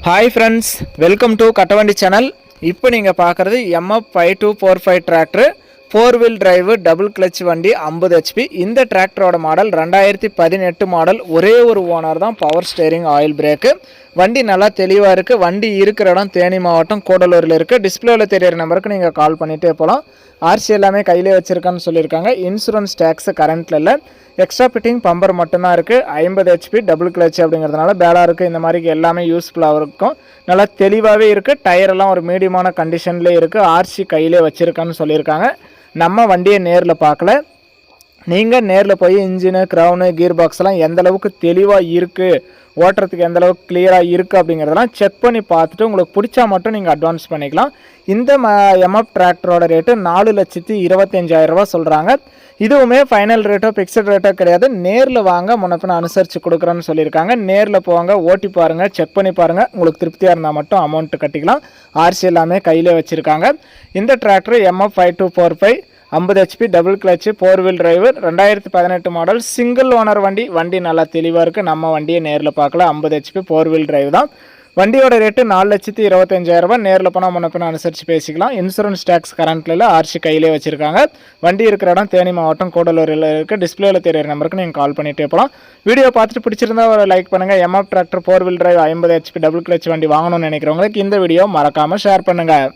Hi friends, welcome to Kattavandi channel. இப்போ நீங்கள் பார்க்குறது MF5245 tractor, 4 wheel drive double clutch வண்டி 50 HP. இந்த டிராக்டரோட மாடல் 2018 மாடல். ஒரே ஒரு ஓனர் தான், பவர் ஸ்டேரிங், ஆயில் பிரேக்கு. வண்டி நல்லா தெளிவாக இருக்குது. வண்டி இருக்கிற இடம் தேனி மாவட்டம் கூடலூரில் இருக்குது. டிஸ்பிளேவில் தெரியிற நம்பருக்கு நீங்கள் கால் பண்ணிகிட்டே போகலாம். ஆர்சி எல்லாமே கையிலே வச்சுருக்கான்னு சொல்லியிருக்காங்க. இன்சூரன்ஸ் டேக்ஸு கரண்ட்டில் இல்லை. எக்ஸ்ட்ரா ஃபிட்டிங் பம்பர் மட்டும்தான் இருக்குது. 50 HP டபுள் கிளச் அப்படிங்கிறதுனால பேலா இருக்குது. இந்த மாதிரி எல்லாமே யூஸ்ஃபுல்லாக இருக்கும். நல்லா தெளிவாகவே இருக்குது. டயரெல்லாம் ஒரு மீடியமான கண்டிஷன்லேயே இருக்குது. ஆர்சி கையிலே வச்சுருக்கான்னு சொல்லியிருக்காங்க. நம்ம வண்டியை நேரில் பார்க்கல. நீங்கள் நேரில் போய் இன்ஜினு, க்ரௌனு, கீர் பாக்ஸ்லாம் எந்த அளவுக்கு தெளிவாக இருக்குது, ஓட்டுறதுக்கு எந்த அளவுக்கு கிளியராக இருக்குது அப்படிங்கிறதெல்லாம் செக் பண்ணி பார்த்துட்டு உங்களுக்கு பிடிச்சா மட்டும் நீங்கள் அட்வான்ஸ் பண்ணிக்கலாம். இந்த MF டிராக்டரோட ரேட்டு 4,25,000 சொல்கிறாங்க. இதுவுமே ஃபைனல் ரேட்டோ ஃபிக்ஸட் ரேட்டோ கிடையாது. நேரில் வாங்க, முன்னப்பின அனுசரித்து கொடுக்குறேன்னு சொல்லியிருக்காங்க. நேரில் போவாங்க, ஓட்டி பாருங்கள், செக் பண்ணி பாருங்கள். உங்களுக்கு திருப்தியாக இருந்தால் மட்டும் அமௌண்ட்டு கட்டிக்கலாம். ஆர்சி எல்லாமே கையிலே வச்சுருக்காங்க. இந்த tractor MF5245 50 HP double clutch 4 wheel driver 2018 model single owner வண்டி. வண்டி நல்லா தெளிவாக இருக்குது. நம்ம வண்டியை நேரில் பார்க்கல. 50 HP 4 வீல் டிரைவ் தான். வண்டியோட ரேட்டு 4,25,000. நேரில் போனால் முன்னப்பின அனுசரித்து பேசிக்கலாம். இன்சூரன்ஸ் டேக்ஸ் கரண்ட்டில் ஆர்சி கையிலே வச்சுருக்காங்க. வண்டி இருக்கிற இடம் தேனி மாவட்டம் கூடலூரில் இருக்குது. டிஸ்பிளேவில் தெரியிற நம்பருக்கு நீங்கள் கால் பண்ணிகிட்டே போகலாம். வீடியோ பார்த்துட்டு பிடிச்சிருந்தா ஒரு லைக் பண்ணுங்கள். MF tractor 4 wheel drive 50 HP double clutch வண்டி வாங்கணும்னு நினைக்கிறவங்களுக்கு இந்த வீடியோ மறக்காமல் ஷேர் பண்ணுங்கள்.